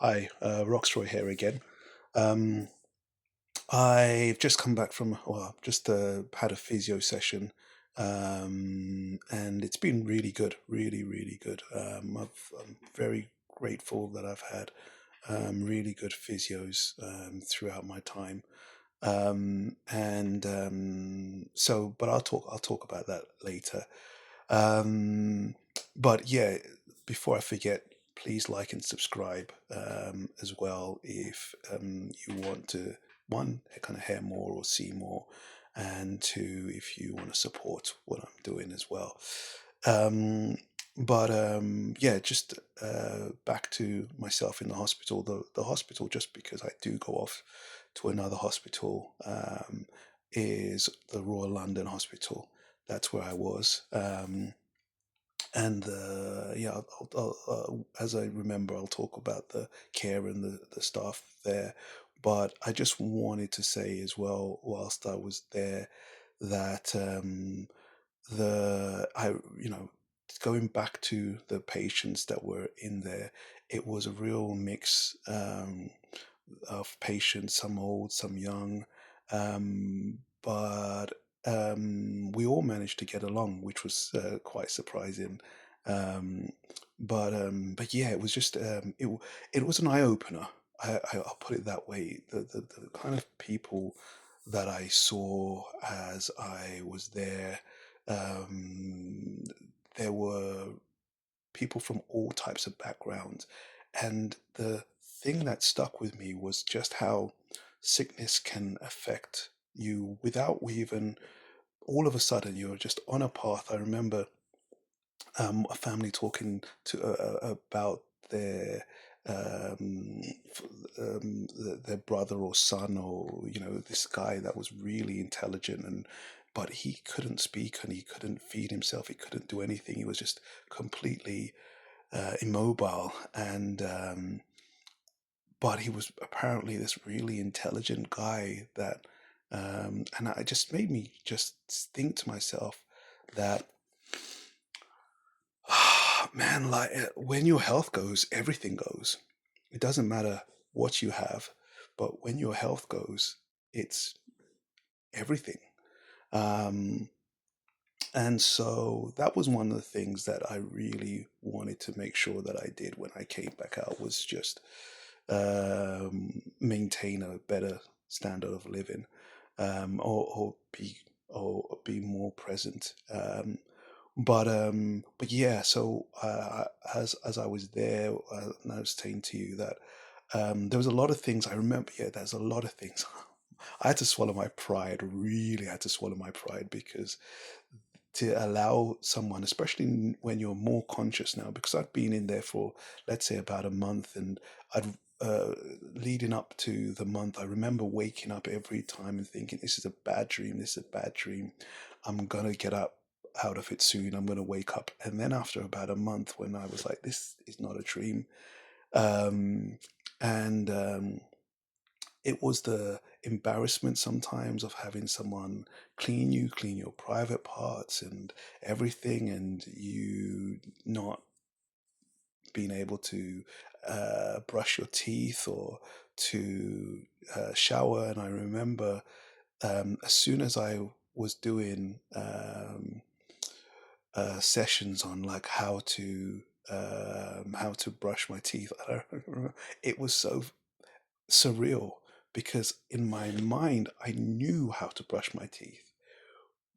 Hi, Roxroy here again. Um, I've just come back from, well, just had a physio session, and it's been really good, really, really good. I'm very grateful that I've had really good physios throughout my time. But I'll talk about that later. Um, but yeah, before I forget, please like and subscribe as well if you want to, one, kind of hear more or see more, and two, if you want to support what I'm doing as well. Um, yeah, just back to myself in the hospital. The hospital, just because I do go off to another hospital, is the Royal London Hospital. That's where I was. And yeah, as I remember, I'll talk about the care and the staff there. But I just wanted to say as well, whilst I was there, that I, you know, going back to the patients that were in there, it was a real mix of patients, some old, some young, but we all managed to get along, which was quite surprising. Um, but yeah, it was just it was an eye opener. I'll put it that way. The kind of people that I saw as I was there, um, there were people from all types of backgrounds. And the thing that stuck with me was just how sickness can affect you without even, all of a sudden, you're just on a path. I remember a family talking to about their their brother or son, or this guy that was really intelligent, and but he couldn't speak and he couldn't feed himself, he couldn't do anything, he was just completely immobile, and but he was apparently this really intelligent guy that, and it just made me just think to myself that, man, like when your health goes, everything goes. It doesn't matter what you have, but when your health goes, it's everything. Um, and so that was one of the things that I really wanted to make sure that I did when I came back out, was just maintain a better standard of living, or be more present. But yeah, so as I was there, and I was saying to you that there was a lot of things I remember. Yeah, there's a lot of things. I had to swallow my pride. Really had to swallow my pride, because to allow someone, especially when you're more conscious now, because I'd been in there for, let's say, about a month, and I'd leading up to the month, I remember waking up every time and thinking, "This is a bad dream. This is a bad dream. I'm gonna get up out of it soon. I'm gonna wake up." And then after about a month, when I was like, "This is not a dream," um, and it was the embarrassment sometimes of having someone clean your private parts and everything, and you not being able to brush your teeth or to shower. And I remember, as soon as I was doing sessions on like how to brush my teeth, I don't remember, it was so surreal, because in my mind I knew how to brush my teeth,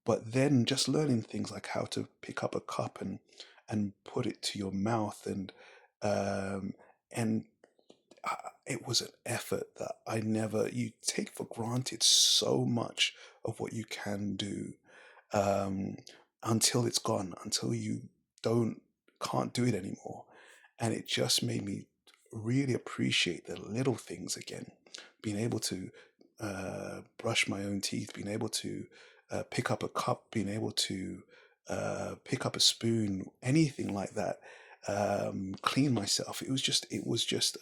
but then just learning things like how to pick up a cup and put it to your mouth, um, and it was an effort that I never, you take for granted so much of what you can do, um, until it's gone, until you don't can't do it anymore. And it just made me really appreciate the little things again, being able to brush my own teeth, being able to pick up a cup, being able to pick up a spoon, anything like that, clean myself. It was just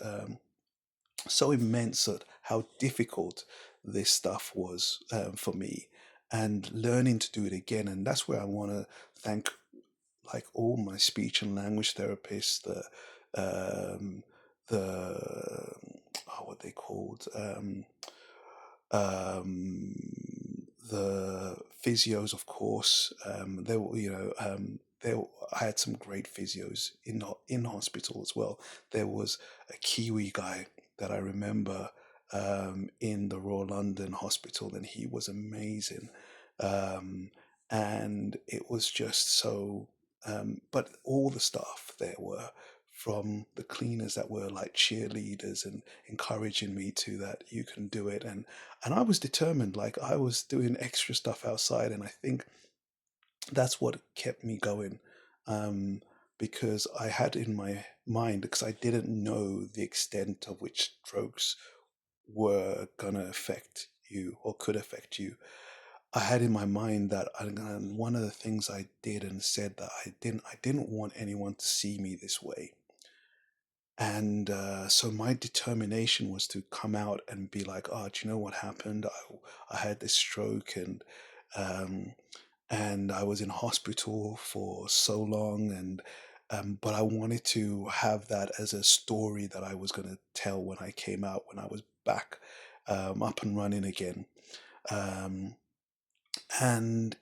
so immense at how difficult this stuff was, for me, and learning to do it again. And that's where I want to thank, like, all my speech and language therapists, um, the called, um, the physios, of course. There were, I had some great physios in hospital as well. There was a Kiwi guy that I remember in the Royal London Hospital, and he was amazing. Um, and it was just so. But all the staff there were from the cleaners that were like cheerleaders and encouraging me to that you can do it, and I was determined. Like I was doing extra stuff outside, and I think that's what kept me going. Um, because I had in my mind, because I didn't know the extent of which strokes were gonna affect you or could affect you. I had in my mind that and one of the things I did and said that I didn't want anyone to see me this way. And so my determination was to come out and be like, oh, do you know what happened? I had this stroke, um, and I was in hospital for so long, and but I wanted to have that as a story that I was going to tell when I came out, when I was back up and running again. Um, and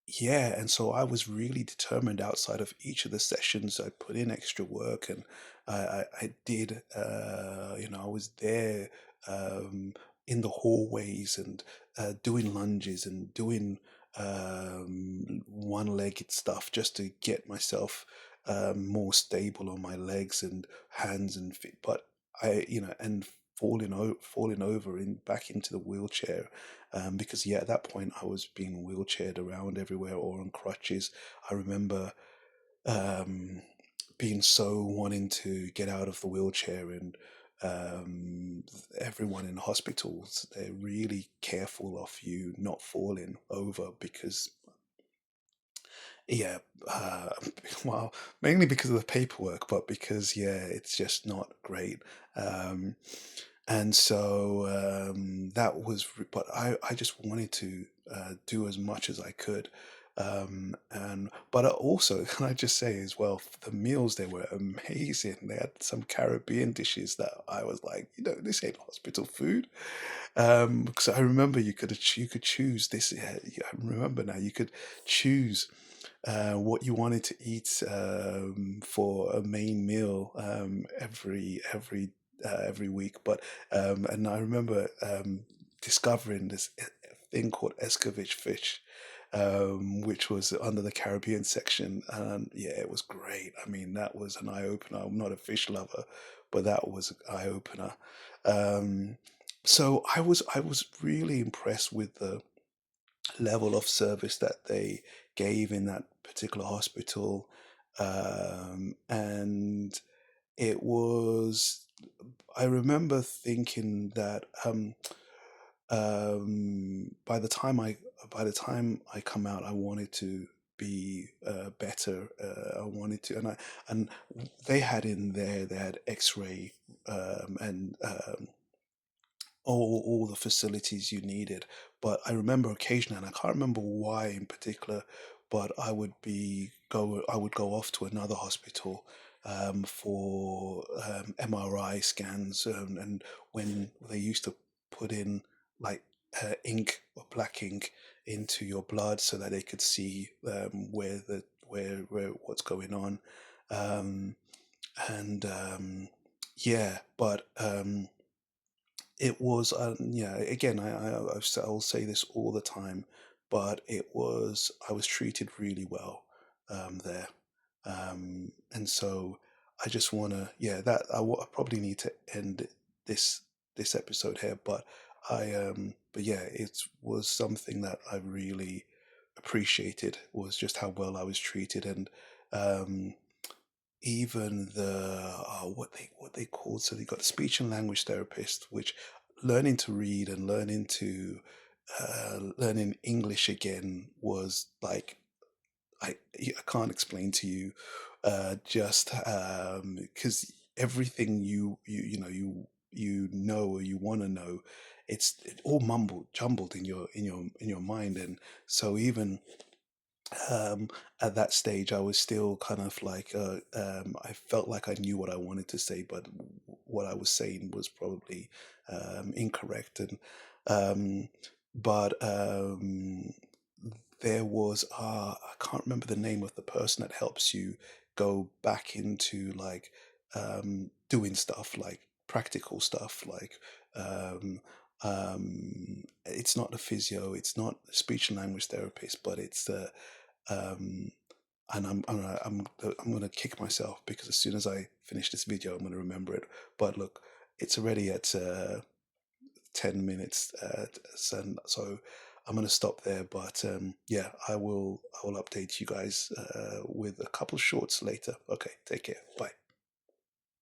yeah, and so I was really determined outside of each of the sessions. I put in extra work, and I did, I was there um, in the hallways and doing lunges and doing one-legged stuff just to get myself more stable on my legs and hands and feet. But and falling over in back into the wheelchair, because yeah, at that point I was being wheelchaired around everywhere or on crutches. I remember um, being so wanting to get out of the wheelchair, and um, everyone in hospitals, they're really careful of you not falling over because yeah, uh, well, mainly because of the paperwork, but because yeah, it's just not great. Um, and so that was, but I just wanted to do as much as I could. And but also, can I just say as well, the meals, they were amazing. They had some Caribbean dishes that I was like, this ain't hospital food. Because I remember you could choose this. Yeah, I remember now. You could choose what you wanted to eat for a main meal every week. But and I remember discovering this thing called escovitch fish, which was under the Caribbean section, and yeah, it was great. I mean, that was an eye opener. I'm not a fish lover, but that was an eye opener. Um, so I was really impressed with the level of service that they gave in that particular hospital. And it was, I remember thinking that by the time I come out, I wanted to be better. I wanted to, and they had in there, they had X-ray and all the facilities you needed. But I remember occasionally, and I can't remember why in particular, but I would go off to another hospital for MRI scans, and when they used to put in like ink or black ink into your blood so that they could see where what's going on, um, and yeah, but it was, yeah, again, I'll say this all the time, but I was treated really well there. And so I just want to, yeah, I probably need to end this, this episode here, but but yeah, it was something that I really appreciated, was just how well I was treated. And, um, even what they called, so they got a speech and language therapist, which learning to read and learning English again was like, I can't explain to you just because everything you know or you want to know, it all mumbled jumbled in your mind. And so even um, at that stage, I was still kind of like I felt like I knew what I wanted to say, but what I was saying was probably incorrect, and um, but there was I can't remember the name of the person that helps you go back into like doing stuff like practical stuff like um, it's not the physio, it's not a speech and language therapist, but it's the um, and I'm gonna kick myself because as soon as I finish this video, I'm gonna remember it. But look, it's already at 10 minutes, so I'm gonna stop there. But yeah, I will update you guys with a couple shorts later. Okay, take care. Bye.